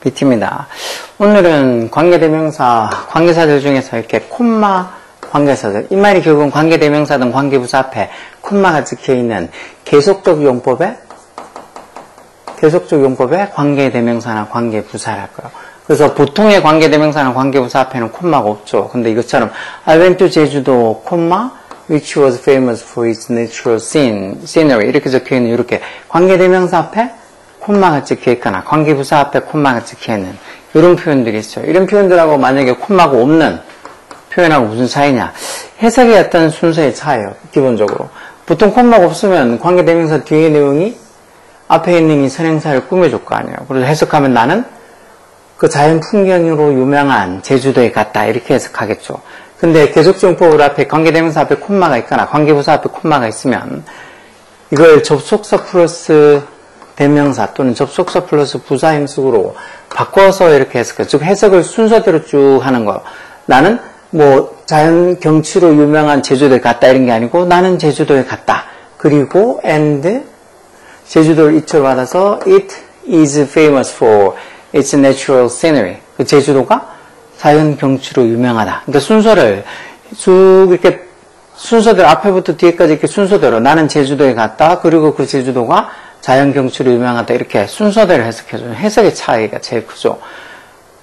BT입니다. 오늘은 관계대명사, 관계사들 중에서 이렇게 콤마 관계사들, 이 말이 결국은 관계대명사든 관계부사 앞에 콤마가 찍혀있는 계속적 용법의 관계대명사나 관계부사랄 거예요. 그래서 보통의 관계대명사나 관계부사 앞에는 콤마가 없죠. 근데 이것처럼 I went to 제주도, 콤마, which was famous for its natural scenery 이렇게 적혀있는 이렇게 관계대명사 앞에 콤마가 찍혀있거나 관계부사 앞에 콤마가 찍혀있는 이런 표현들이 있어요. 이런 표현들하고 만약에 콤마가 없는 표현하고 무슨 차이냐? 해석의 어떤 순서의 차이예요. 기본적으로. 보통 콤마가 없으면 관계대명사 뒤의 내용이 앞에 있는 이 선행사를 꾸며줄 거 아니에요. 그래서 해석하면 나는 그 자연 풍경으로 유명한 제주도에 갔다 이렇게 해석하겠죠. 근데 계속적용법으로 앞에 관계대명사 앞에 콤마가 있거나 관계부사 앞에 콤마가 있으면 이걸 접속사 플러스 대명사 또는 접속사 플러스 부사 형식으로 바꿔서 이렇게 해석해요. 즉 해석을 순서대로 쭉 하는 거예요. 나는 뭐 자연 경치로 유명한 제주도에 갔다 이런 게 아니고 나는 제주도에 갔다. 그리고 and 제주도를 이초로 받아서 it is famous for its natural scenery. 그 제주도가 자연 경치로 유명하다. 그러니까 순서를 쭉 이렇게 순서대로 앞에부터 뒤에까지 이렇게 순서대로 나는 제주도에 갔다. 그리고 그 제주도가 자연 경치로 유명하다. 이렇게 순서대로 해석해줘요. 해석의 차이가 제일 크죠.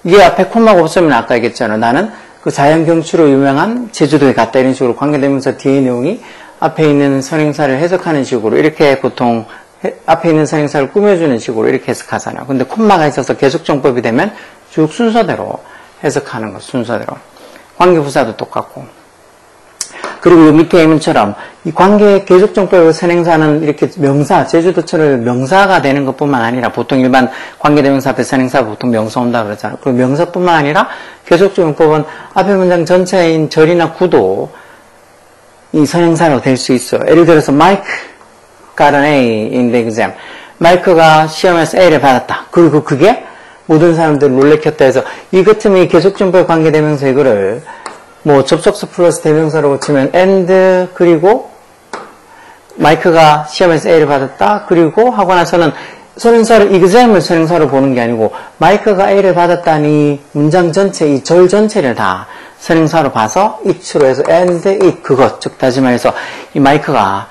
이게 앞에 콤마가 없으면 아까 얘기했잖아요. 나는 그 자연 경치로 유명한 제주도에 갔다. 이런 식으로 관계대명사 뒤의 내용이 앞에 있는 선행사를 해석하는 식으로 이렇게 보통 앞에 있는 선행사를 꾸며주는 식으로 이렇게 해석하잖아요. 근데 콤마가 있어서 계속정법이 되면 쭉 순서대로 해석하는 거, 순서대로. 관계부사도 똑같고. 그리고 이 밑에 예문처럼 이 관계 계속정법의 선행사는 이렇게 명사, 제주도처럼 명사가 되는 것뿐만 아니라 보통 일반 관계대명사 앞에 선행사 보통 명사 온다 그러잖아요. 그리고 명사뿐만 아니라 계속정법은 앞에 문장 전체인 절이나 구도 이 선행사로 될 수 있어요. 예를 들어서 Mike got an A in the exam. 마이크가 시험에서 A를 받았다. 그리고 그게 모든 사람들을 놀래켰다 해서 이 같으면 이 계속정법에 관계대명사 이거를 뭐 접속사 플러스 대명사로 치면 and 그리고 마이크가 시험에서 A를 받았다. 그리고 하고 나서는 선행사를 exam을 선행사로 보는 게 아니고 마이크가 A를 받았다니 문장 전체 이 절 전체를 다 선행사로 봐서 it로 해서 and it 그것 즉 다시 말해서 이 마이크가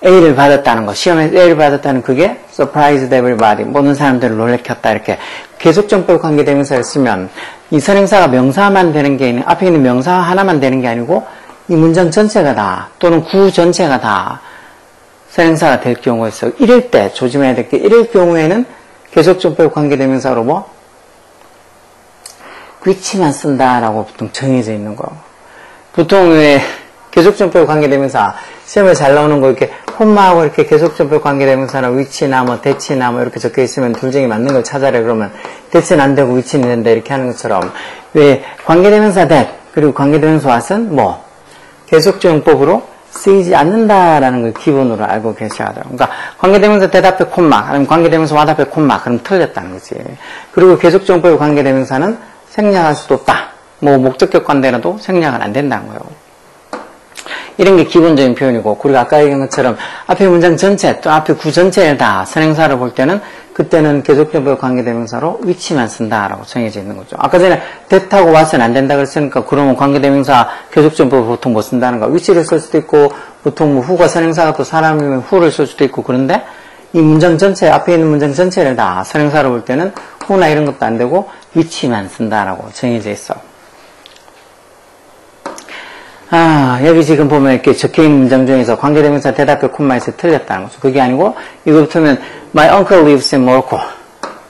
A를 받았다는 거, 시험에서 A를 받았다는 그게 surprised everybody, 모든 사람들을 놀래켰다 이렇게 계속정법 관계대명사를 쓰면 이 선행사가 명사만 되는 게 아니고 앞에 있는 명사 하나만 되는 게 아니고 이 문장 전체가 다 또는 구 전체가 다 선행사가 될 경우가 있어요. 이럴 때 조심해야 될 게 이럴 경우에는 계속정법 관계대명사로 뭐 위치만 쓴다라고 보통 정해져 있는 거. 보통 왜 계속정법 관계대명사 시험에 잘 나오는 거 이렇게 콤마하고 이렇게 계속정법 관계대명사나 위치나 뭐 대치나 뭐 이렇게 적혀 있으면 둘 중에 맞는 걸 찾아라 그러면 대치는 안 되고 위치는 된다 이렇게 하는 것처럼 왜 관계대명사 that 그리고 관계대명사 what은 뭐 계속정법으로 쓰이지 않는다라는 걸 기본으로 알고 계셔야 돼요. 그러니까 관계대명사 that 앞에 콤마 아니면 관계대명사 what 앞에 콤마 그럼 틀렸다는 거지. 그리고 계속정법의 관계대명사는 생략할 수도 없다. 뭐 목적격 관대라도 생략은 안 된다는 거예요. 이런 게 기본적인 표현이고, 그리고 아까 얘기한 것처럼 앞에 문장 전체, 또 앞에 구 전체를 다 선행사로 볼 때는 그때는 계속적법 관계대명사로 위치만 쓴다라고 정해져 있는 거죠. 아까 전에 that하고 what은 안 된다 그랬으니까 그러면 관계대명사 계속적법 보통 뭐 쓴다는 거 위치를 쓸 수도 있고 보통 뭐 who가 선행사가 또 사람이면 who를 쓸 수도 있고 그런데 이 문장 전체, 앞에 있는 문장 전체를 다 선행사로 볼 때는 who나 이런 것도 안 되고 위치만 쓴다라고 정해져 있어. 여기 지금 보면 이렇게 적혀있는 문장 중에서 관계대명사 대답표 콤마에서 틀렸다는 거죠. 그게 아니고, 이거부터는 My uncle lives in Morocco.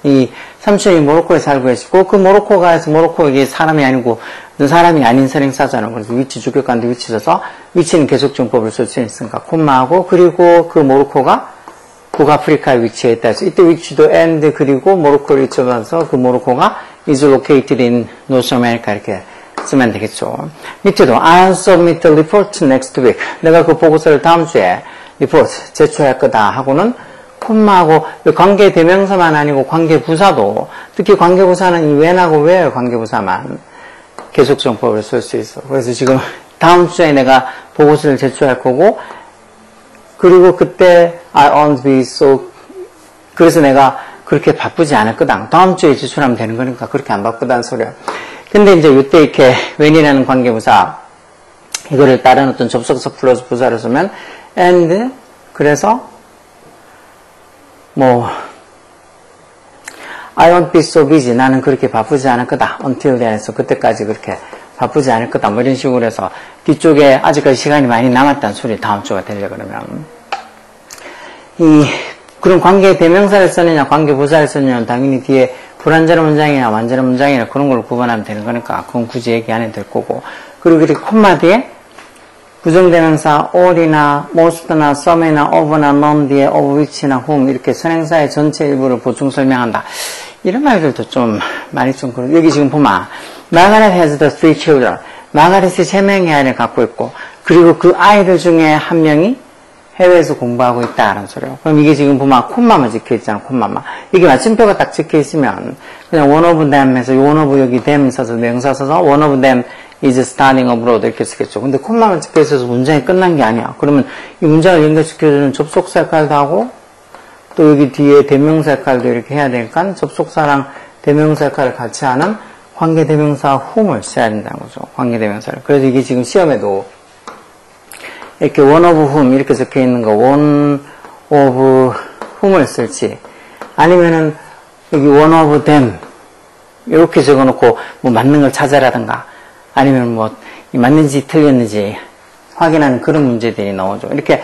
이 삼촌이 모로코에 살고 계시고, 그 모로코가 해서 모로코 이게 사람이 아니고, 사람이 아닌 선행사잖아요. 그래서 위치 주격관데 위치 써서, 위치는 계속정법을 쓸 수 있으니까, 콤마하고, 그리고 그 모로코가 북아프리카에 위치해 있다 해서, 이때 위치도 and, 그리고 모로코를 위치해서 그 모로코가 is located in North America 이렇게 쓰면 되겠죠. 밑에도 I'll submit the report next week. 내가 그 보고서를 다음 주에 report 제출할 거다 하고는 콤마하고 관계 대명사만 아니고 관계 부사도 특히 관계 부사는 이 when하고 where 관계 부사만 계속정법을 쓸 수 있어. 그래서 지금 다음 주에 내가 보고서를 제출할 거고 그리고 그때 I won't be so 그래서 내가 그렇게 바쁘지 않을 거다. 다음 주에 제출하면 되는 거니까 그렇게 안 바쁘다는 소리야. 근데 이제 이때 이렇게 when이라는 관계부사 이거를 다른 어떤 접속사 플러스 부사를 쓰면 and 그래서 뭐 I won't be so busy. 나는 그렇게 바쁘지 않을 거다. until then에서 그때까지 그렇게 바쁘지 않을 거다. 뭐 이런 식으로 해서 뒤쪽에 아직까지 시간이 많이 남았다는 소리 다음 주가 되려 그러면 그런 관계 대명사를 쓰느냐 관계 부사를 쓰느냐는 당연히 뒤에 불완전한 문장이나 완전한 문장이나 그런 걸 구분하면 되는 거니까 그건 굳이 얘기 안 해도 될 거고 그리고 이렇게 콤마 뒤에 부정대명사 all이나 most나 some이나 of나 none 뒤에 of which나 whom 이렇게 선행사의 전체 일부를 보충 설명한다. 이런 말들도 좀 많이 좀 그런 여기 지금 보면 Margaret has the three children. 마가렛이 3명의 아이를 갖고 있고 그리고 그 아이들 중에 한 명이 해외에서 공부하고 있다라는 소리예요. 그럼 이게 지금 보면 콤마만 찍혀 있잖아. 콤마만. 이게 마침표가 딱 찍혀 있으면 그냥 one of them 해서 one of 여기 them 써서 명사 써서 one of them is studying abroad 이렇게 쓰겠죠. 근데 콤마만 찍혀 있어서 문장이 끝난 게 아니야. 그러면 이 문장을 연결시켜주는 접속사 역할도 하고 또 여기 뒤에 대명사 역할도 이렇게 해야 되니까 접속사랑 대명사 역할을 같이 하는 관계대명사 whom을 써야 된다는 거죠. 관계대명사를. 그래서 이게 지금 시험에도 이렇게 one of whom 이렇게 적혀 있는 거 one of whom을 쓸지 아니면은 여기 one of them 이렇게 적어놓고 뭐 맞는 걸 찾아라든가 아니면 뭐 맞는지 틀렸는지 확인하는 그런 문제들이 나오죠. 이렇게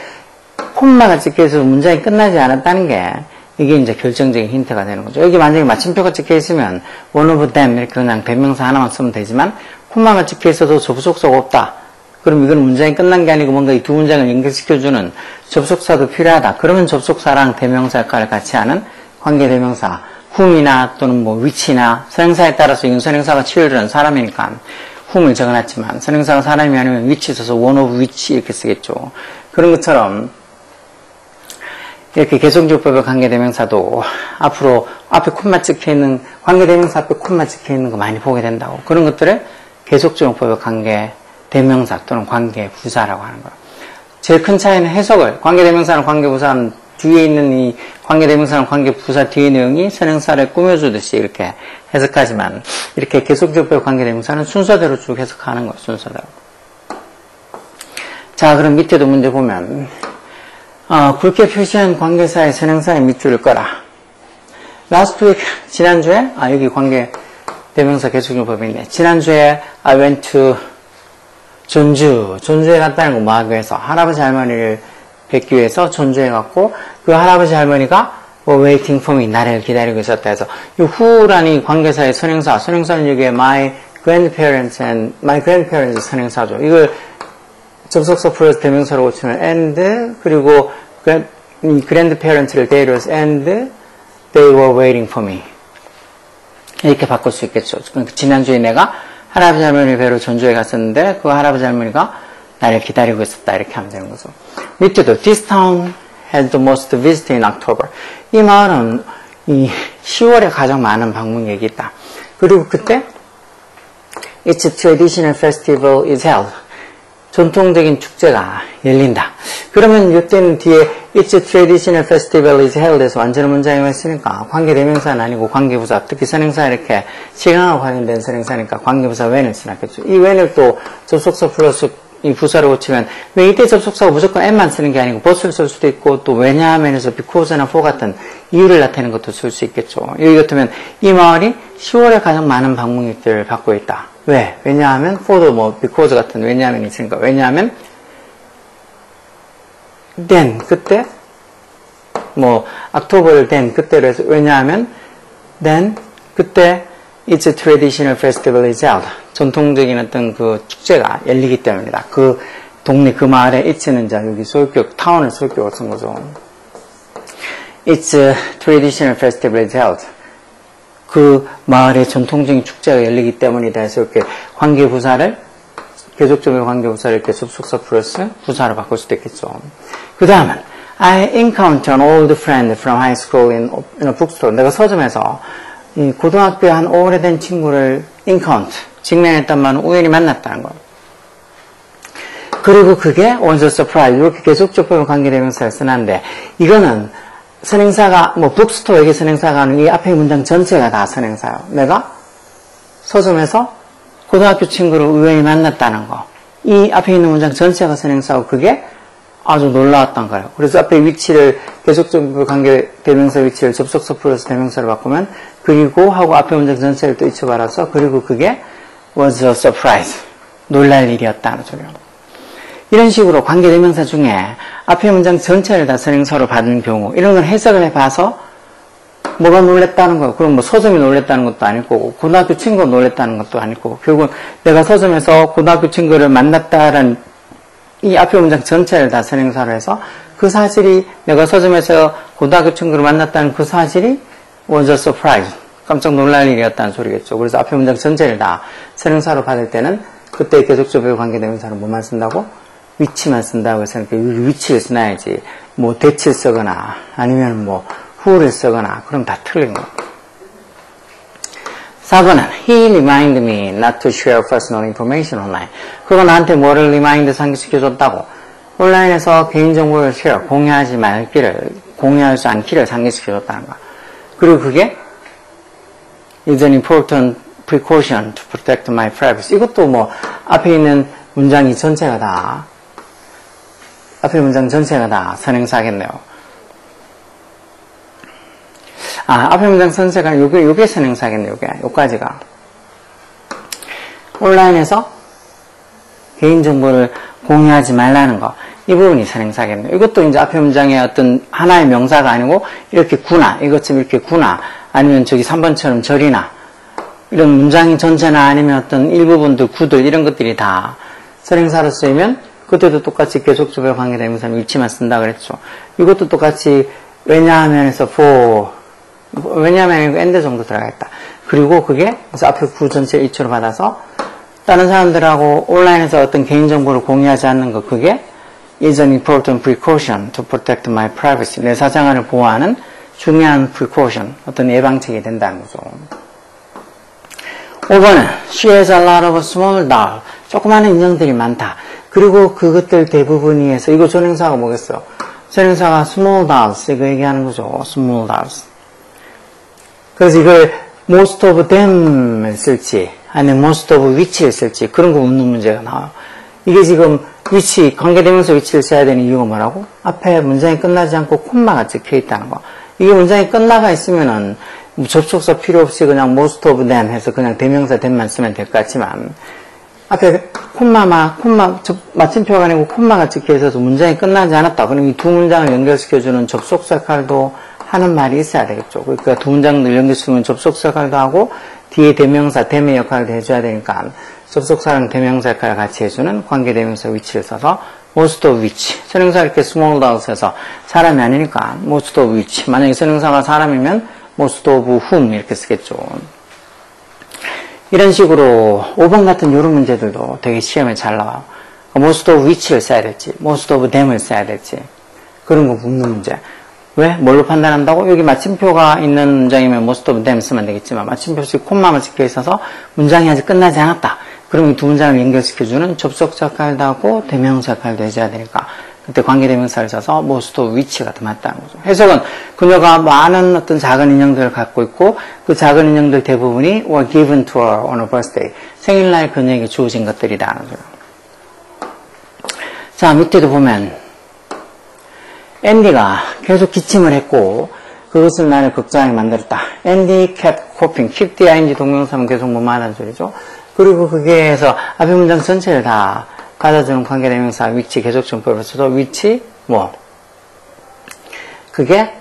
콤마가 찍혀있어서 문장이 끝나지 않았다는 게 이게 이제 결정적인 힌트가 되는 거죠. 여기 만약에 마침표가 찍혀 있으면 one of them 이렇게 그냥 대명사 하나만 쓰면 되지만 콤마가 찍혀 있어도 접속사가 없다. 그럼 이건 문장이 끝난 게 아니고 뭔가 이 두 문장을 연결시켜주는 접속사도 필요하다. 그러면 접속사랑 대명사 역할을 같이 하는 관계대명사 whom이나 또는 뭐 which나 선행사에 따라서 이건 선행사가 children 사람이니까 whom을 적어놨지만 선행사가 사람이 아니면 which 써서 one of which 이렇게 쓰겠죠. 그런 것처럼 이렇게 계속적법의 관계대명사도 앞으로 앞에 콤마 찍혀있는 관계대명사 앞에 콤마 찍혀있는 거 많이 보게 된다고. 그런 것들을 계속적법의 관계대명사 또는 관계부사라고 하는 거예요. 제일 큰 차이는 해석을 관계대명사는 관계부사는 뒤에 있는 이 관계대명사는 관계부사 뒤의 내용이 선행사를 꾸며주듯이 이렇게 해석하지만 이렇게 계속적법의 관계대명사는 순서대로 쭉 해석하는 거예요. 순서대로. 자 그럼 밑에도 문제 보면 굵게 표시한 관계사의 선행사의 밑줄을 꺼라. Last week, 지난주에, 여기 관계 대명사 계속용법이 있네. 지난주에 I went to 전주에 갔다는 건 뭐 하기 위해서? 할아버지 할머니를 뵙기 위해서 전주에 갔고, 그 할아버지 할머니가 waiting for me, 나를 기다리고 있었다 해서, 이 who라는 이 관계사의 선행사는 여기에 my grandparents 선행사죠. 이걸 접속사 플러스 대명사로 고치면 and 그리고 이 grandparents를 데려서 and they were waiting for me 이렇게 바꿀 수 있겠죠. 지난주에 내가 할아버지 할머니 뵈러 전주에 갔었는데 그 할아버지 할머니가 나를 기다리고 있었다 이렇게 하면 되는 거죠. 밑에도 this town had the most visited in October. 이 마을은 이 10월에 가장 많은 방문객이 있다. 그리고 그때 its traditional festival is held. 전통적인 축제가 열린다. 그러면 이때는 뒤에 It's a traditional festival is held 에서 완전한 문장이 왔으니까 관계대명사는 아니고 관계부사, 특히 선행사 이렇게 시간과 관련된 선행사니까 관계부사 when을 쓰놨겠죠. 이 when을 또 접속사 플러스 이 부사를 고치면 왜 이때 접속사가 무조건 and만 쓰는 게 아니고 but을 쓸 수도 있고 또 왜냐하면에서 because나 for 같은 이유를 나타내는 것도 쓸 수 있겠죠. 여기 같으면 이 마을이 10월에 가장 많은 방문객들을 받고 있다. 왜? 왜냐하면 for도 뭐 because 같은 왜냐하면이 있으니까 왜냐하면 then 그때 뭐 October then 그때로 해서 왜냐하면 then 그때 it's a traditional festival is held. 전통적인 어떤 그 축제가 열리기 때문이다. 그 동네 그 마을에 it는 자 여기 소유격 타운을 소유격으로 쓴 거죠. It's a traditional festival is held. 그 마을의 전통적인 축제가 열리기 때문이다 해서 이렇게 관계부사를 계속적인 관계부사를 이렇게 접속사 플러스 부사로 바꿀 수도 있겠죠. 그 다음은 I encountered an old friend from high school in a bookstore. 내가 서점에서 이 고등학교에 한 오래된 친구를 encounter 직면했단 말은 우연히 만났다는 거예요. 그리고 그게 was a surprise. 이렇게 계속적인 관계대명사를 쓰는데 이거는 선행사가, 뭐, 북스토어에게 선행사가 하는 이 앞에 문장 전체가 다 선행사예요. 내가 서점에서 고등학교 친구를 우연히 만났다는 거. 이 앞에 있는 문장 전체가 선행사고 그게 아주 놀라웠던 거예요. 그래서 앞에 위치를 계속적 관계 대명사 위치를 접속사 플러스 대명사로 바꾸면 그리고 하고 앞에 문장 전체를 또 잊혀버려서 그리고 그게 was a surprise. 놀랄 일이었다는 소리예요. 이런 식으로 관계 대명사 중에 앞에 문장 전체를 다 선행사로 받은 경우 이런 건 해석을 해봐서 뭐가 놀랬다는 거예요. 그럼 뭐 서점이 놀랬다는 것도 아닐 거고 고등학교 친구가 놀랬다는 것도 아닐 거고 결국은 내가 서점에서 고등학교 친구를 만났다라는 이 앞에 문장 전체를 다 선행사로 해서 그 사실이 내가 서점에서 고등학교 친구를 만났다는 그 사실이 was a surprise. 깜짝 놀랄 일이었다는 소리겠죠. 그래서 앞에 문장 전체를 다 선행사로 받을 때는 그때 계속적 관계대명사는 뭐만 쓴다고? 위치만 쓴다고 해서 위치를 써놔야지 뭐 대치를 쓰거나 아니면 뭐 who를 쓰거나 그럼 다 틀린 거예요. 4번은 He reminded me not to share personal information online. 그거 나한테 뭐를 remind 상기시켜줬다고? 온라인에서 개인정보를 share, 공유하지 않기를 상기시켜줬다는 거야. 그리고 그게 is an important precaution to protect my privacy. 이것도 뭐 앞에 있는 문장이 전체가 다 앞에 문장 전체가 다 선행사겠네요. 앞에 문장 전체가 요게 선행사겠네요. 요까지가. 온라인에서 개인정보를 공유하지 말라는 거. 이 부분이 선행사겠네요. 이것도 이제 앞에 문장의 어떤 하나의 명사가 아니고 이렇게 구나, 이것처럼 이렇게 구나, 아니면 저기 3번처럼 절이나 이런 문장이 전체나 아니면 어떤 일부분들, 구들 이런 것들이 다 선행사로 쓰이면 그때도 똑같이 계속적으로 관계대명사는 위치만 쓴다 그랬죠. 이것도 똑같이 왜냐하면에서 for 왜냐하면 and 정도 들어가겠다. 그리고 그게 그래서 앞에 구 전체를 이치로 받아서 다른 사람들하고 온라인에서 어떤 개인정보를 공유하지 않는 거 그게 is an important precaution to protect my privacy. 내 사생활을 보호하는 중요한 precaution, 어떤 예방책이 된다는 거죠. 5번은 she has a lot of small dolls. 조그마한 인형들이 많다. 그리고 그것들 대부분이 해서 이거 전행사가 뭐겠어요? 전행사가 small dolls 이거 얘기하는 거죠. small dolls. 그래서 이걸 most of them을 쓸지 아니면 most of which를 쓸지 그런 거 묻는 문제가 나와요. 이게 지금 위치, 관계대명사 위치를 써야 되는 이유가 뭐라고? 앞에 문장이 끝나지 않고 콤마가 찍혀 있다는 거. 이게 문장이 끝나가 있으면은 접속사 필요 없이 그냥 most of them 해서 그냥 대명사 them만 쓰면 될 것 같지만 앞에 마침표가 아니고 콤마가 찍혀 있어서 문장이 끝나지 않았다. 그럼 이 두 문장을 연결시켜주는 접속사 역할도 하는 말이 있어야 되겠죠. 그러니까 두 문장을 연결시키면 접속사 역할도 하고 뒤에 대명사, them의 역할도 해줘야 되니까 접속사랑 대명사 역할을 같이 해주는 관계대명사 위치를 써서 most of which. 선행사 이렇게 small dolls 해서 사람이 아니니까 most of which. 만약에 선행사가 사람이면 most of whom 이렇게 쓰겠죠. 이런 식으로 5번 같은 이런 문제들도 되게 시험에 잘 나와요. most of which를 써야 될지, most of them을 써야 될지 그런 거 묻는 문제. 왜? 뭘로 판단한다고? 여기 마침표가 있는 문장이면 most of them 쓰면 되겠지만 마침표 없이 콤마만 찍혀 있어서 문장이 아직 끝나지 않았다. 그럼 이 두 문장을 연결시켜주는 접속사 역할도 하고 대명사 역할도 해줘야 되니까 그때 관계대명사를 써서 most of which가 더 맞다는 거죠. 해석은 그녀가 많은 어떤 작은 인형들을 갖고 있고 그 작은 인형들 대부분이 were given to her on her birthday. 생일날 그녀에게 주어진 것들이라는 거죠. 자, 밑에도 보면 앤디가 계속 기침을 했고 그것은 나를 걱정하게 만들었다. Andy kept coughing. keep the ing 동명사면 계속 뭐만 하는 소리죠. 그리고 그게 해서 앞에 문장 전체를 다 받아주는 관계대명사 위치 계속적법을 써도 위치 뭐 그게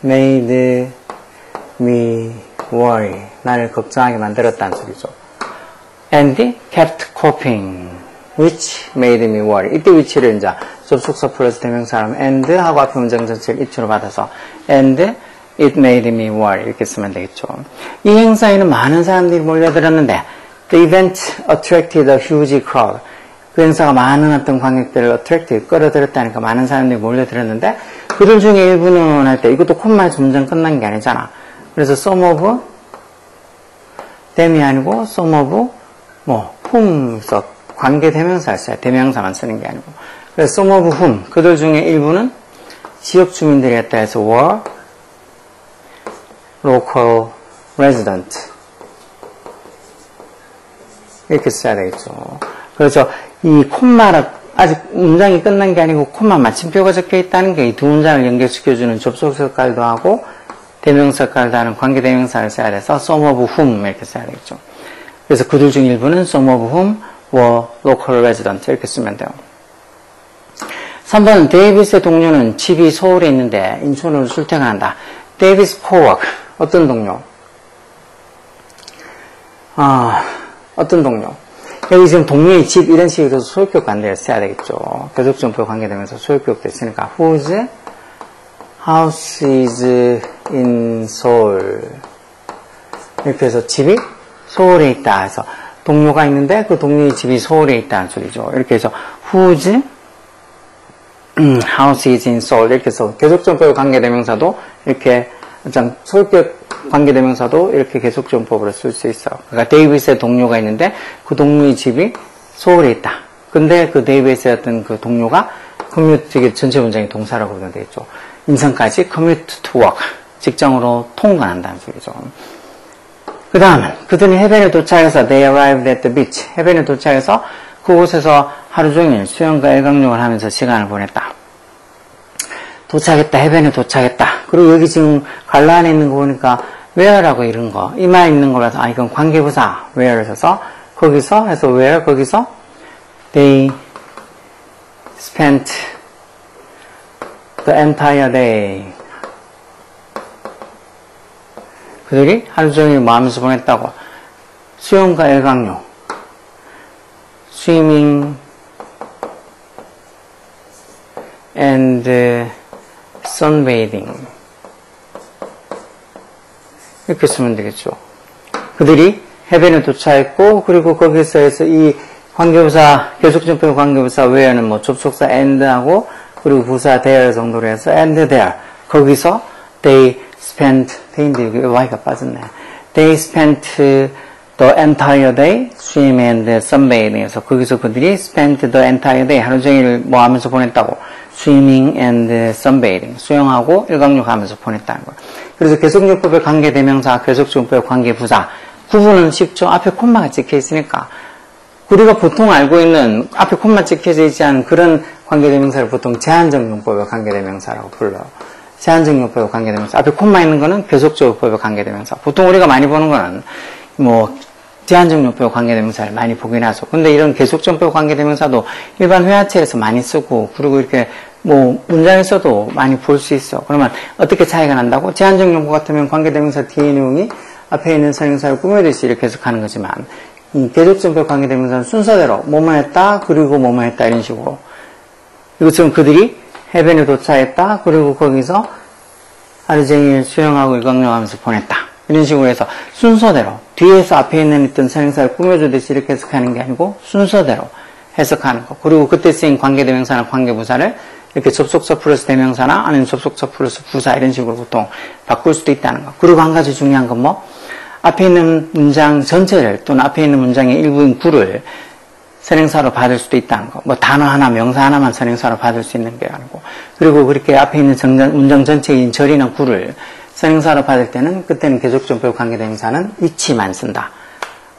made me worry. 나를 걱정하게 만들었다는 소리죠. Andy kept coughing which made me worry. 이때 위치를 이제 접속사 플러스 대명사라면 and 하고 앞에 문장 전체를 it로 받아서 and it made me worry 이렇게 쓰면 되겠죠. 이 행사에는 많은 사람들이 몰려들었는데 the event attracted a huge crowd. 그 행사가 많은 어떤 관객들을 attracted, 끌어들였다니까 많은 사람들이 몰려들었는데 그들 중에 일부는 할 때 이것도 콤마에서 문장 끝난 게 아니잖아. 그래서 some of them이 아니고 some of 뭐 whom서 관계 대명사를 써야 대명사만 쓰는 게 아니고 그래서 some of whom 그들 중에 일부는 지역 주민들이었다 해서 were local resident 이렇게 써야 되겠죠. 그래서 이 콤마라 아직 문장이 끝난 게 아니고 콤마 마침표가 적혀 있다는 게 이 두 문장을 연결시켜주는 접속 역할도 하고 대명사 역할도 하는 관계 대명사를 써야 돼서 some of whom 이렇게 써야 되겠죠. 그래서 그들 중 일부는 some of whom were local resident 이렇게 쓰면 돼요. 3번 데이빗의 동료는 집이 서울에 있는데 인천으로 출퇴근한다. 데이빗 coworker 어떤 동료? 어떤 동료? 여기 지금 동료의 집 이런 식으로 소유격 관계를 써야 되겠죠. 계속정표 관계되면서 소유격도 있으니까 whose house is in Seoul 이렇게 해서 집이 서울에 있다 해서 동료가 있는데 그 동료의 집이 서울에 있다는 소리죠. 이렇게 해서 whose house is in Seoul 이렇게 해서 계속정표 관계대명사도 이렇게 소유격 관계대명사도 이렇게 계속정법으로 쓸 수 있어요. 그러니까 데이빗의 동료가 있는데 그 동료의 집이 서울에 있다. 근데 그 데이빗의 어떤 그 동료가 commute 전체 문장이 동사라고 보면 되겠죠. 인천까지 commute to work 직장으로 통근한다는 소리죠. 그 다음은 그들이 해변에 도착해서 they arrived at the beach 해변에 도착해서 그곳에서 하루 종일 수영과 일광욕을 하면서 시간을 보냈다. 도착했다. 해변에 도착했다. 그리고 여기 지금 갈로 안에 있는 거 보니까 where라고 이런 거 이마에 있는 거라서 이건 관계부사 where를 써서 거기서 해서 where 거기서 they spent the entire day 그들이 하루 종일 뭐 하면서 보냈다고 수영과 일광욕 swimming and sunbathing 이렇게 쓰면 되겠죠. 그들이 해변에 도착했고 그리고 거기서 해서 이 관계부사 계속전표 관계부사 where는 뭐 접속사 and하고 그리고 부사 there 정도로 해서 and there 거기서 they spent day인데 여기 y가 빠졌네. they spent the entire day swim and sunbathing 해서 거기서 그들이 spent the entire day 하루 종일 뭐 하면서 보냈다고 swimming and sunbathing 수영하고 일광욕 하면서 보냈다는 거예요. 그래서 계속용법의 관계대명사 계속용법의 관계부사 구분은 쉽죠. 앞에 콤마가 찍혀 있으니까 우리가 보통 알고 있는 앞에 콤마 찍혀져 있지 않은 그런 관계대명사를 보통 제한적 용법의 관계대명사라고 불러요. 제한적 용법의 관계대명사 앞에 콤마 있는 거는 계속적 용법의 관계대명사 보통 우리가 많이 보는 거는 뭐 제한적 용법의 관계대명사를 많이 보긴 하죠. 근데 이런 계속적용법의 관계대명사도 일반 회화체에서 많이 쓰고 그리고 이렇게 뭐 문장에서도 많이 볼 수 있어. 그러면 어떻게 차이가 난다고? 제한적 용법 같으면 관계대명사 뒤에 내용이 앞에 있는 선행사를 꾸며듯이 이렇게 해석하는 거지만 이 계속적용법 관계대명사는 순서대로 뭐뭐 했다 그리고 뭐뭐 했다 이런 식으로 이것처럼 그들이 해변에 도착했다 그리고 거기서 하루 종일 수영하고 일광욕하면서 보냈다. 이런 식으로 해서 순서대로 뒤에서 앞에 있는 어떤 선행사를 꾸며주듯이 이렇게 해석하는 게 아니고 순서대로 해석하는 거. 그리고 그때 쓰인 관계대명사나 관계부사를 이렇게 접속사 플러스 대명사나 아니면 접속사 플러스 부사 이런 식으로 보통 바꿀 수도 있다는 거. 그리고 한 가지 중요한 건 뭐? 앞에 있는 문장 전체를 또는 앞에 있는 문장의 일부인 구를 선행사로 받을 수도 있다는 거. 뭐 단어 하나, 명사 하나만 선행사로 받을 수 있는 게 아니고. 그리고 그렇게 앞에 있는 문장 전체인 절이나 구를 선행사로 받을 때는 그때는 계속정법 관계대명사는 위치만 쓴다.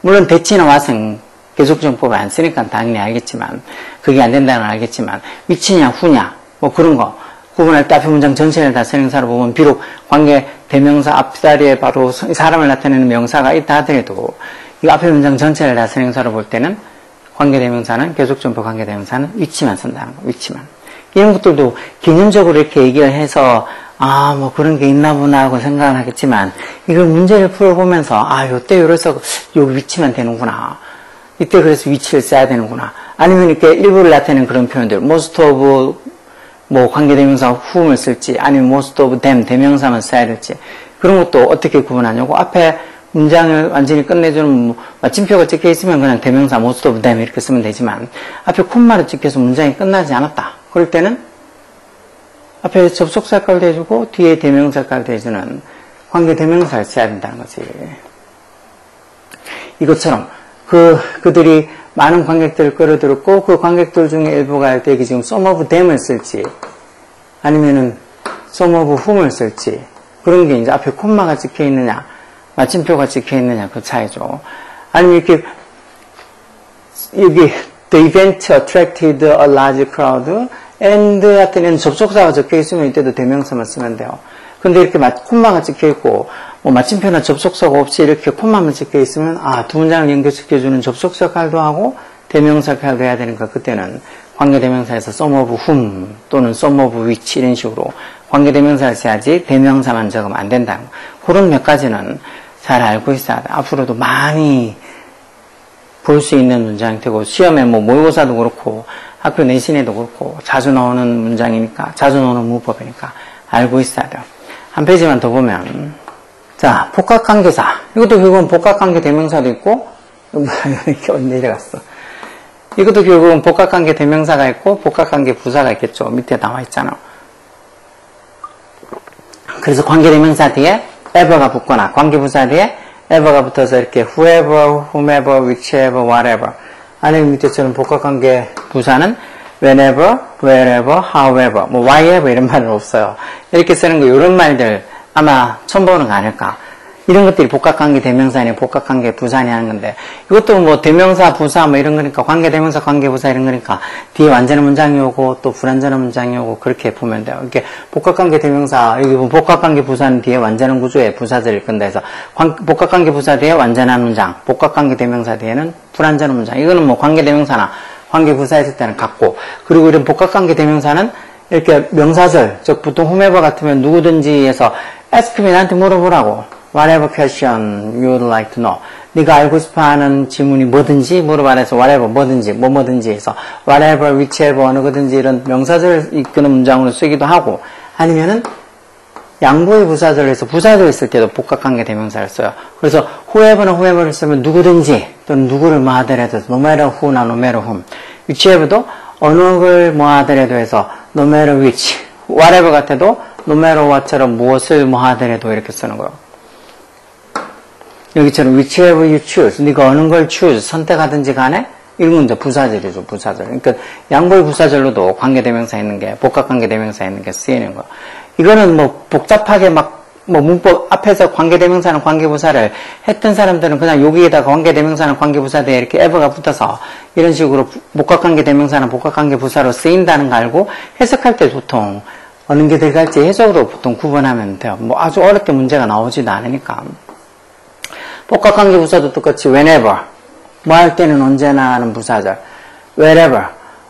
물론 대치나 와생 계속정법을 안 쓰니까 당연히 알겠지만 그게 안 된다는 건 알겠지만 위치냐 후냐 뭐 그런 거 구분할 때 앞에 문장 전체를 다 선행사로 보면 비록 관계대명사 앞자리에 바로 사람을 나타내는 명사가 있다 하더라도 이 앞에 문장 전체를 다 선행사로 볼 때는 관계대명사는 계속정법 관계대명사는 위치만 쓴다는 거. 위치만. 이런 것들도 개념적으로 이렇게 얘기를 해서 뭐 그런 게 있나 보나 하고 생각을 하겠지만 이걸 문제를 풀어보면서 요때 이래서 요 위치만 되는구나. 이때 그래서 위치를 써야 되는구나. 아니면 이렇게 일부를 나타내는 그런 표현들 most of 뭐 관계대명사 whom을 쓸지 아니면 most of them 대명사만 써야 될지 그런 것도 어떻게 구분하냐고 앞에 문장을 완전히 끝내주는 뭐 마침표가 찍혀 있으면 그냥 대명사 most of them 이렇게 쓰면 되지만 앞에 콤마로 찍혀서 문장이 끝나지 않았다. 그럴 때는 앞에 접속사 역할도 해주고 뒤에 대명사 역할도 해주는 관계 대명사를 써야 된다는 거지. 이것처럼 그들이 많은 관객들을 끌어들였고 그 관객들 중에 일부가 할 때 지금 some of them을 쓸지 아니면은 some of whom을 쓸지 그런 게 이제 앞에 콤마가 찍혀 있느냐 마침표가 찍혀 있느냐 그 차이죠. 아니면 이렇게 여기 the event attracted a large crowd and 하여튼 접속사가 적혀 있으면 이때도 대명사만 쓰면 돼요. 근데 이렇게 콤마가 찍혀 있고 뭐 마침표나 접속사가 없이 이렇게 콤마만 찍혀 있으면 두 문장을 연결시켜주는 접속사 역할도 하고 대명사 역할도 해야 되니까 그때는 관계대명사에서 some of whom 또는 some of which 이런 식으로 관계대명사를 써야지 대명사만 적으면 안 된다는 거. 그런 몇 가지는 잘 알고 있어야 돼. 앞으로도 많이 볼 수 있는 문장이 되고 시험에 뭐 모의고사도 그렇고 학교 내신에도 그렇고 자주 나오는 문장이니까 자주 나오는 문법이니까 알고 있어야 돼요. 한 페이지만 더 보면 자 복합관계사 이것도 결국은 복합관계 대명사도 있고 이렇게 내려갔어. 이것도 결국은 복합관계 대명사가 있고 복합관계 부사가 있겠죠. 밑에 나와 있잖아. 그래서 관계대명사 뒤에 ever가 붙거나 관계부사 뒤에 ever가 붙어서 이렇게 whoever, whomever, whichever, whatever 아니면 밑에처럼 복합관계 부사는 whenever, wherever, however 뭐 whyever 이런 말은 없어요. 이렇게 쓰는 거 이런 말들 아마 처음 보는 거 아닐까. 이런 것들이 복합관계 대명사니 복합관계 부사니 하는 건데 이것도 뭐 대명사 부사 뭐 이런 거니까 관계대명사 관계부사 이런 거니까 뒤에 완전한 문장이 오고 또 불완전한 문장이 오고 그렇게 보면 돼요. 이렇게 복합관계 대명사 여기 보면 복합관계 부사는 뒤에 완전한 구조의 부사들일 건데 해서 복합관계 부사 뒤에 완전한 문장 복합관계 대명사 뒤에는 불완전한 문장 이거는 뭐 관계대명사나 관계부사 했을 때는 같고 그리고 이런 복합관계 대명사는 이렇게 명사절 즉 보통 whomever 같으면 누구든지 해서 ask me 나한테 물어보라고 whatever question you would like to know. 네가 알고 싶어하는 질문이 뭐든지 물어봐라 해서 whatever 뭐든지 뭐든지 해서 whatever whichever 어느 거든지 이런 명사절을 이끄는 문장으로 쓰기도 하고 아니면은 양보의 부사절을 해서 부사절 쓸 때도 복합관계 대명사를 써요. 그래서 whoever나 whoever를 쓰면 누구든지 또는 누구를 뭐 하더라도 no matter who나 no matter whom whichever도 어느 걸 뭐 하더라도 해서 no matter which whatever 같아도 no matter what처럼 무엇을 뭐 하더라도 이렇게 쓰는 거예요. 여기처럼 whichever you choose, 네가 어느 걸 choose, 선택하든지 간에 이런 건 이제 부사절이죠, 부사절. 그러니까 양보의 부사절로도 관계대명사 있는 게, 복합관계대명사 있는 게 쓰이는 거. 이거는 뭐 복잡하게 막 뭐 문법 앞에서 관계대명사는 관계부사를 했던 사람들은 그냥 여기에다가 관계대명사는 관계부사대에 이렇게 ever가 붙어서 이런 식으로 복합관계대명사는 복합관계부사로 쓰인다는 거 알고 해석할 때 보통 어느 게 들어갈지 해석으로 보통 구분하면 돼요. 뭐 아주 어렵게 문제가 나오지도 않으니까. 복합관계 부사도 똑같이 whenever 뭐 할 때는 언제나 하는 부사절 wherever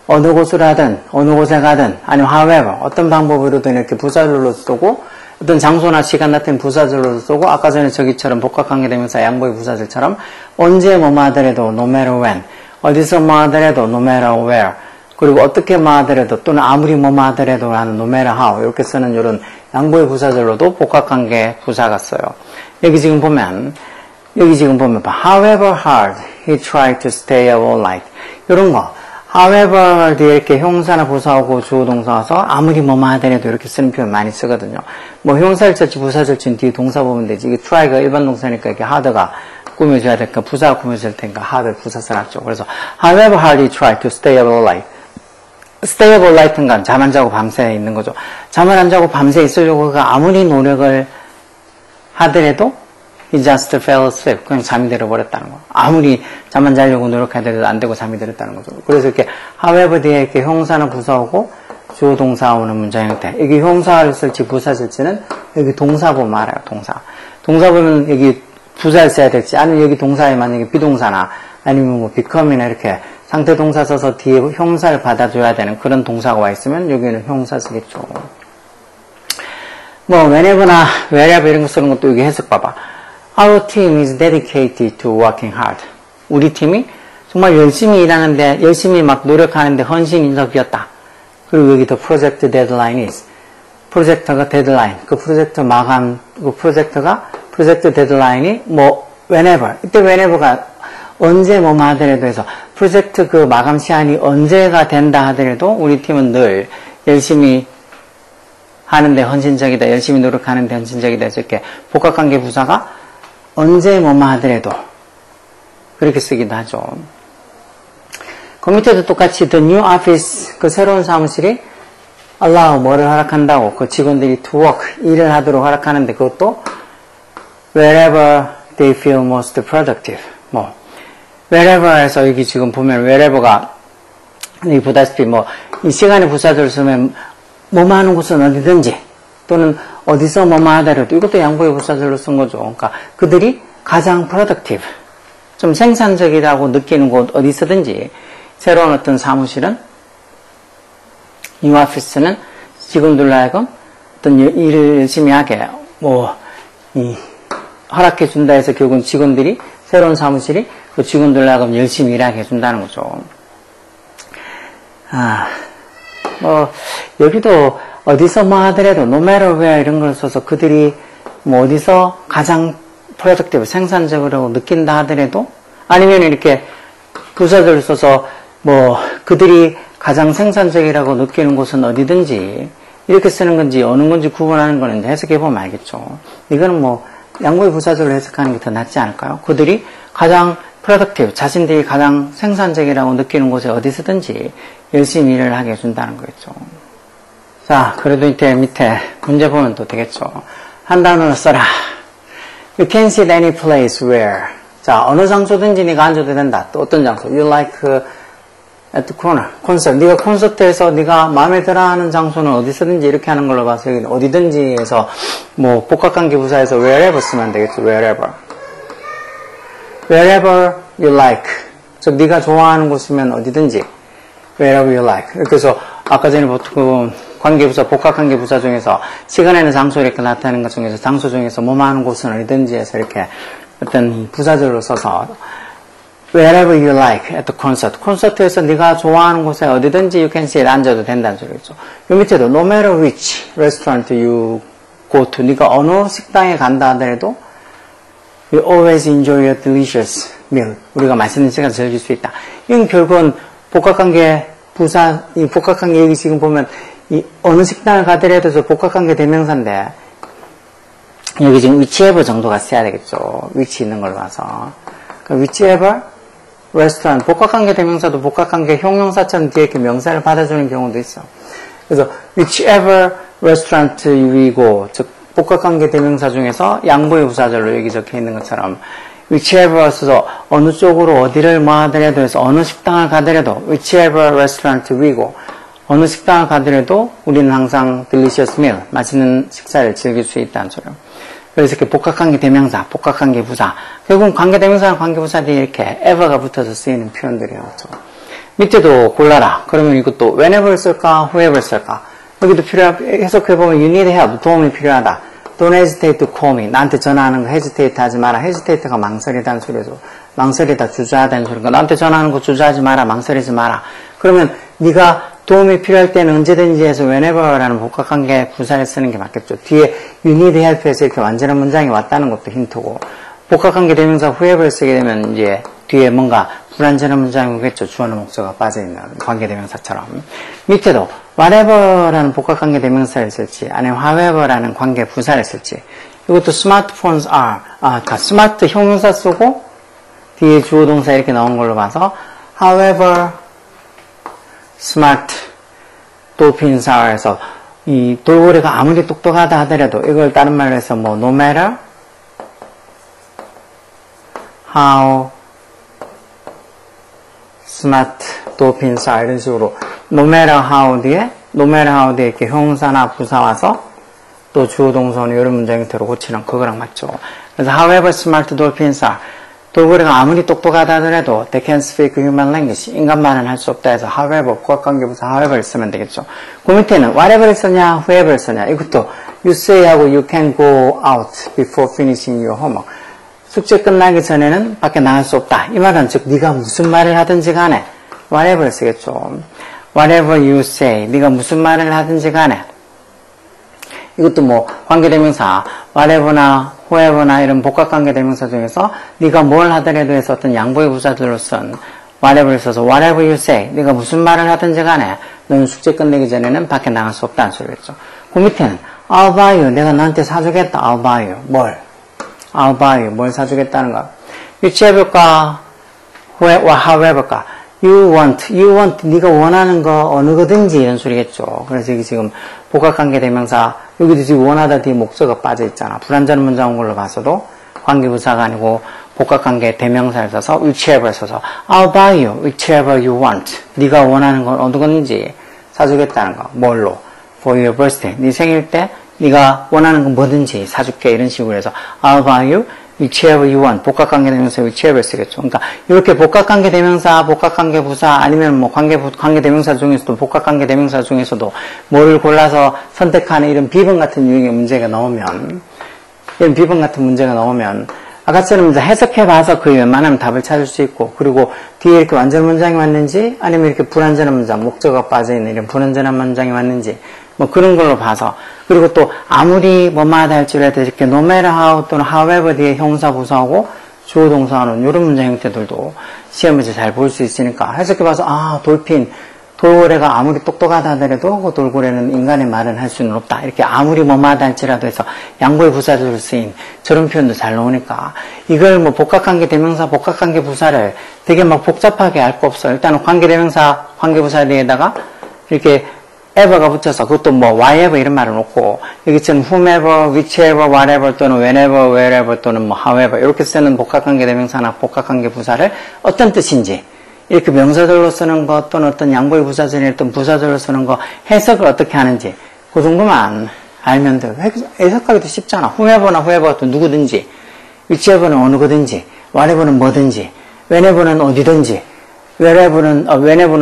어느 곳을 하든 어느 곳에 가든 아니면 however 어떤 방법으로든 이렇게 부사절로 쓰고 어떤 장소나 시간 같은 부사절로 쓰고 아까 전에 저기처럼 복합관계 대명사 양보의 부사절처럼 언제 뭐뭐 하더라도 no matter when 어디서 뭐 하더라도 no matter where 그리고 어떻게 뭐 하더라도 또는 아무리 뭐뭐 하더라도 라는 no matter how 이렇게 쓰는 이런 양보의 부사절로도 복합관계 부사가 써요. 여기 지금 보면 however hard he tried to stay up all night 이런 거 however 뒤에 이렇게 형사나 부사하고 주어동사 와서 아무리 뭐뭐 하더라도 이렇게 쓰는 표현 많이 쓰거든요. 뭐 형사를 쓸지 부사를 쓸지 뒤에 동사 보면 되지. 이게 try가 일반 동사니까 이렇게 hard가 꾸며줘야 되니까 부사가 꾸며질 테니까 hard 부사 써놨죠. 그래서 however hard he tried to stay up all night stay up all night은 건 잠 안 자고 밤새 있는 거죠. 잠을 안 자고 밤새 있으려고 그가 아무리 노력을 하더라도 he just fell asleep. 그냥 잠이 들어버렸다는 거. 아무리 잠 안 자려고 노력하더라도 안 되고 잠이 들었다는 거죠. 그래서 이렇게 however 뒤에 이렇게 형사나 부사하고 주어 동사 오는 문장 형태. 여기 형사를 쓸지 부사 쓸지는 여기 동사 보면 알아요. 동사 보면 여기 부사를 써야 될지 아니면 여기 동사에 만약에 비동사나 아니면 뭐 become이나 이렇게 상태 동사 써서 뒤에 형사를 받아줘야 되는 그런 동사가 와 있으면 여기는 형사 쓰겠죠. 뭐 whenever나 wherever 이런 거 쓰는 것도 여기 해석 봐봐. Our team is dedicated to working hard. 우리 팀이 정말 열심히 일하는데, 열심히 막 노력하는데 헌신인석이었다. 그리고 여기 the project deadline is. 프로젝트가 데드라인. 그 프로젝트 마감, 그 프로젝트 데드라인이 뭐, whenever. 이때 whenever가 언제 뭐 하더라도 해서, 프로젝트 그 마감 시한이 언제가 된다 하더라도 우리 팀은 늘 열심히 하는데 헌신적이다. 열심히 노력하는데 헌신적이다. 이렇게 복합관계 부사가 언제 뭐뭐 하더라도 그렇게 쓰기도 하죠. 그 밑에도 똑같이 the new office 그 새로운 사무실이 allow 뭐를 허락한다고 그 직원들이 to work 일을 하도록 허락하는데 그것도 wherever they feel most productive 뭐 wherever에서 여기 지금 보면 wherever가 여기 보다시피 뭐 이 시간에 부사절을 쓰면 뭐뭐 하는 곳은 어디든지 또는 어디서 뭐뭐 하더라도 이것도 양보의 부사절로 쓴 거죠. 그러니까 그들이 가장 productive 좀 생산적이라고 느끼는 곳 어디서든지 새로운 어떤 사무실은 new office는 직원들로 하여금 어떤 일을 열심히 하게 허락해 준다 해서 결국은 직원들이 새로운 사무실이 그 직원들로 하여금 열심히 일하게 해준다는 거죠. 여기도 어디서 뭐 하더라도 no matter where 이런 걸 써서 그들이 뭐 어디서 가장 productive 생산적으로 느낀다 하더라도 아니면 이렇게 부사절을 써서 뭐 그들이 가장 생산적이라고 느끼는 곳은 어디든지 이렇게 쓰는 건지 어느 건지 구분하는 거는 해석해 보면 알겠죠. 이거는 뭐 양보의 부사절로 해석하는 게 더 낫지 않을까요? 그들이 가장 productive, 자신들이 가장 생산적이라고 느끼는 곳에 어디서든지 열심히 일을 하게 해준다는 거겠죠. 자, 그래도 이제 밑에 문제 보면 또 되겠죠. 한 단어를 써라. You can sit any place where. 자, 어느 장소든지 네가 앉아도 된다. 또 어떤 장소? You like at the corner. 콘서트. 네가 콘서트에서 네가 마음에 들어하는 장소는 어디서든지 이렇게 하는 걸로 봐서 여기 어디든지 해서 뭐 복합관계 부사에서 wherever 쓰면 되겠죠. wherever. Wherever you like. 즉 네가 좋아하는 곳이면 어디든지. Wherever you like. 그래서 아까 전에 보통 관계부사, 복합관계부사 중에서 시간에는 장소 이렇게 나타내는 것 중에서 장소 중에서 뭐뭐 하는 곳은 어디든지 해서 이렇게 어떤 부사절로 써서 Wherever you like at the concert. 콘서트에서 네가 좋아하는 곳에 어디든지 you can sit 앉아도 된다는 소리겠죠. 요 밑에도 no matter which restaurant you go to. 네가 어느 식당에 간다 하더라도 You always enjoy a delicious meal. 우리가 맛있는 시간을 즐길 수 있다. 이건 결국은 복합관계 부사, 이 복합관계 여기 지금 보면 이 어느 식당을 가더라도 복합관계 대명사인데 여기 지금 whichever 정도가 써야 되겠죠. 위치 있는 걸로 봐서. 그러니까 whichever restaurant. 복합관계 대명사도 복합관계 형용사처럼 뒤에 이렇게 명사를 받아주는 경우도 있어. 그래서 whichever restaurant you go. 즉 복합관계 대명사 중에서 양보의 부사절로 여기 적혀 있는 것처럼 whichever 써서 어느 쪽으로 어디를 뭐 하더라도 해서 어느 식당을 가더라도 whichever restaurant we go 어느 식당을 가더라도 우리는 항상 delicious meal 맛있는 식사를 즐길 수 있다는 소리예요. 그래서 이렇게 복합관계 대명사, 복합관계 부사 결국은 관계 대명사랑 관계 부사들이 이렇게 ever가 붙어서 쓰이는 표현들이에요. 그렇죠? 밑에도 골라라. 그러면 이것도 whenever 쓸까, whoever 쓸까? 여기도 해석해보면 you need help, 도움이 필요하다. Don't hesitate to call me. 나한테 전화하는 거 hesitate 하지 마라. hesitate가 망설이다는 소리죠. 망설이다, 주저하다는 소리니까 나한테 전화하는 거 주저하지 마라, 망설이지 마라. 그러면 네가 도움이 필요할 때는 언제든지 해서 whenever라는 복합관계 부사를 쓰는 게 맞겠죠. 뒤에 you need help에서 이렇게 완전한 문장이 왔다는 것도 힌트고 복합관계 대명사 whoever 쓰게 되면 이제 뒤에 뭔가 불완전한 문장이 오겠죠. 주어나 목적어가 빠져있는 관계대명사처럼. 밑에도 whatever라는 복합관계 대명사를 쓸지 아니면 however라는 관계 부사를 쓸지 이것도 smartphones are 그러니까 스마트 형용사 쓰고 뒤에 주어 동사 이렇게 나온 걸로 봐서 however smart dolphins are 해서 이 돌고래가 아무리 똑똑하다 하더라도 이걸 다른 말로 해서 뭐 no matter how smart dolphins are 이런 식으로 no matter how 뒤에 이렇게 형사나 부사 와서 또 주어 동사는 이런 문장 형태로 고치는 그거랑 맞죠. 그래서 however smart dolphins are 돌고래가 아무리 똑똑하다 하더라도 they can speak human language 인간말은 할 수 없다 해서 however 복합관계부사 however를 쓰면 되겠죠. 그 밑에는 whatever를 쓰냐 whoever를 쓰냐 이것도 you say하고 you can go out before finishing your homework 숙제 끝나기 전에는 밖에 나갈 수 없다. 이 말은 즉 네가 무슨 말을 하든지 간에 whatever를 쓰겠죠. whatever you say 네가 무슨 말을 하든지 간에 이것도 뭐 관계대명사 whatever나 whoever나 이런 복합관계대명사 중에서 네가 뭘 하더라도 해서 어떤 양보의 부사들로 쓴 whatever를 써서 whatever you say 네가 무슨 말을 하든지 간에 너는 숙제 끝내기 전에는 밖에 나갈 수 없다는 소리겠죠. 그 밑에는 I'll buy you 내가 너한테 사주겠다. I'll buy you 뭘? I'll buy you 뭘 사주겠다는 거야. whichever과 however과 you want, 네가 원하는 거 어느 거든지 이런 소리겠죠. 그래서 여기 지금 복합관계 대명사, 여기도 지금 원하다 뒤에 목적어가 빠져 있잖아. 불완전 문장 온 걸로 봐서도 관계부사가 아니고 복합관계 대명사를 써서 whichever 써서 I'll buy you whichever you want. 네가 원하는 건 어느 건지 사주겠다는 거. 뭘로? For your birthday. 네 생일 때 네가 원하는 건 뭐든지 사줄게. 이런 식으로 해서 I'll buy you whichever you want. 복합관계 대명사 whichever 쓰겠죠. 그러니까 이렇게 복합관계 대명사, 복합관계 부사 아니면 뭐 관계 대명사 중에서도 복합관계 대명사 중에서도 뭐를 골라서 선택하는 이런 비번 같은 유형의 문제가 나오면 이런 비번 같은 문제가 나오면 아까처럼 이제 해석해봐서 그 웬만하면 답을 찾을 수 있고, 그리고 뒤에 이렇게 완전 문장이 맞는지, 아니면 이렇게 불완전한 문장, 목적어가 빠져있는 이런 불완전한 문장이 맞는지, 뭐 그런 걸로 봐서, 그리고 또 아무리 뭐마다 할지라도 이렇게 no matter how 또는 however 뒤에 형사 부사하고 주어 동사하는 이런 문장 형태들도 시험에서 잘 볼 수 있으니까 해석해봐서, 아, 돌고래가 아무리 똑똑하다 하더라도 그 돌고래는 인간의 말은 할 수는 없다. 이렇게 아무리 뭐마다 할지라도 해서 양보의 부사적으로 쓰인 저런 표현도 잘 나오니까 이걸 뭐 복합관계 대명사, 복합관계 부사를 되게 막 복잡하게 알 거 없어. 일단은 관계 대명사, 관계 부사 뒤에다가 이렇게 ever가 붙여서 그것도 뭐 whatever 이런 말은 없고 여기처럼 whomever, whichever, whatever 또는 whenever, wherever 또는 뭐 however 이렇게 쓰는 복합관계 대명사나 복합관계 부사를 어떤 뜻인지 이렇게 명사절로 쓰는 것 또는 어떤 양보의 부사절이 어떤 부사절로 쓰는 거 해석을 어떻게 하는지 그 정도만 알면 돼. 해석하기도 쉽잖아. whomever나 whoever가 또 누구든지 whichever는 어느 거든지 whatever는 뭐든지 whenever는 어디든지 whenever는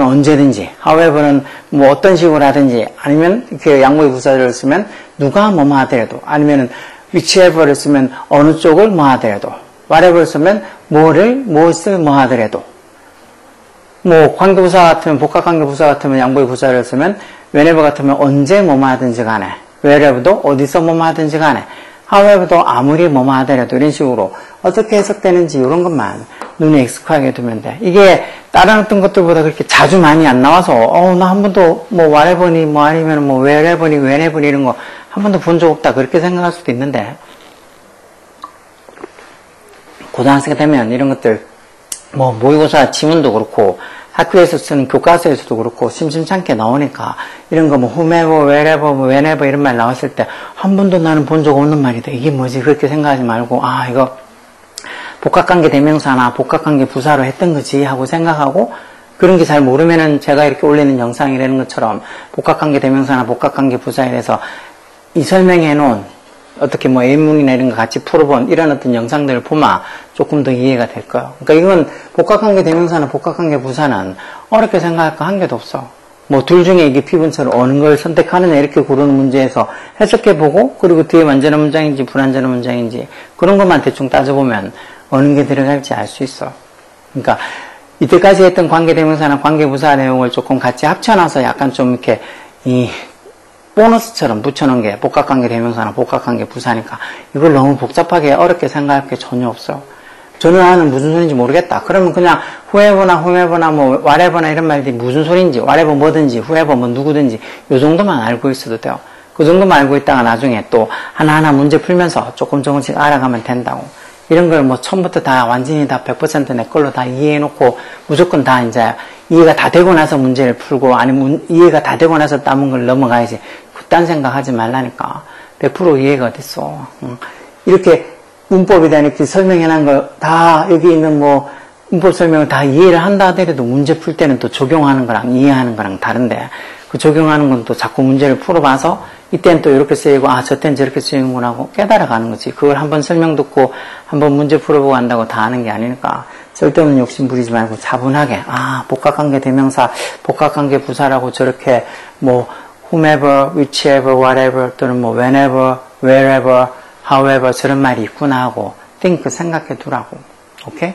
언제든지 however는 뭐 어떤 식으로 하든지 아니면 이렇게 양보의 부사절을 쓰면 누가 뭐뭐 하더라도 아니면은 whichever를 쓰면 어느 쪽을 뭐 하더라도 whatever를 쓰면 무엇을 뭐 하더라도 뭐 관계부사 같으면 복합관계부사 같으면 양보의 부사를 쓰면 whenever 같으면 언제 뭐뭐 하든지 간에 wherever도 어디서 뭐뭐 하든지 간에 however도 아무리 뭐뭐 하더라도 이런 식으로 어떻게 해석되는지 이런 것만 눈에 익숙하게 두면 돼. 이게 다른 어떤 것들보다 그렇게 자주 많이 안 나와서 나 한 번도 뭐 whatever니 뭐 아니면 뭐 wherever니 whenever니 이런 거 한 번도 본 적 없다 그렇게 생각할 수도 있는데 고등학생 되면 이런 것들 뭐 모의고사 지문도 그렇고 학교에서 쓰는 교과서에서도 그렇고 심심찮게 나오니까 이런 거 뭐 whomever, wherever, 뭐 whenever 이런 말 나왔을 때 한 번도 나는 본 적 없는 말이다. 이게 뭐지? 그렇게 생각하지 말고 아 이거 복합관계 대명사나 복합관계 부사로 했던 거지 하고 생각하고 그런 게 잘 모르면은 제가 이렇게 올리는 영상이라는 것처럼 복합관계 대명사나 복합관계 부사에 대해서 이 설명해 놓은 어떻게 뭐 A문이나 이런 거 같이 풀어본 이런 어떤 영상들을 보면 조금 더 이해가 될 거예요. 그러니까 이건 복합관계 대명사나 복합관계 부사는 어렵게 생각할 거 한 개도 없어. 뭐 둘 중에 이게 P분처럼 어느 걸 선택하느냐 이렇게 고르는 문제에서 해석해보고 그리고 뒤에 완전한 문장인지 불완전한 문장인지 그런 것만 대충 따져보면 어느 게 들어갈지 알 수 있어. 그러니까 이때까지 했던 관계 대명사나 관계 부사 내용을 조금 같이 합쳐놔서 약간 좀 이렇게 이 보너스처럼 붙여놓은 게 복합관계 대명사나 복합관계 부사니까 이걸 너무 복잡하게 어렵게 생각할 게 전혀 없어. 저는 나는 무슨 소리인지 모르겠다. 그러면 그냥 whoever나 뭐 whatever나 이런 말들이 무슨 소리인지 whatever 뭐든지 whoever 뭐 누구든지 요 정도만 알고 있어도 돼요. 그 정도만 알고 있다가 나중에 또 하나하나 문제 풀면서 조금씩 알아가면 된다고. 이런 걸 뭐 처음부터 다 완전히 다 100% 내 걸로 다 이해해놓고 무조건 다 이제 이해가 다 되고 나서 문제를 풀고 아니면 이해가 다 되고 나서 남은 걸 넘어가야지. 그딴 생각하지 말라니까. 100% 이해가 어딨어. 이렇게 문법이다 이렇게 설명해놓은 거 다 여기 있는 뭐 문법 설명을 다 이해를 한다 하더라도 문제 풀 때는 또 적용하는 거랑 이해하는 거랑 다른데 그 적용하는 건 또 자꾸 문제를 풀어봐서 이때는 또 이렇게 쓰이고 저때는 저렇게 쓰이는구나 하고 깨달아가는 거지. 그걸 한번 설명 듣고 한번 문제 풀어보고 한다고 다 아는 게 아니니까 쓸데없는 욕심 부리지 말고 차분하게 복합관계 대명사, 복합관계 부사라고 저렇게 뭐 whomever, whichever, whatever 또는 뭐 whenever, wherever, however 저런 말이 있구나 하고 think 생각해 두라고. 오케이?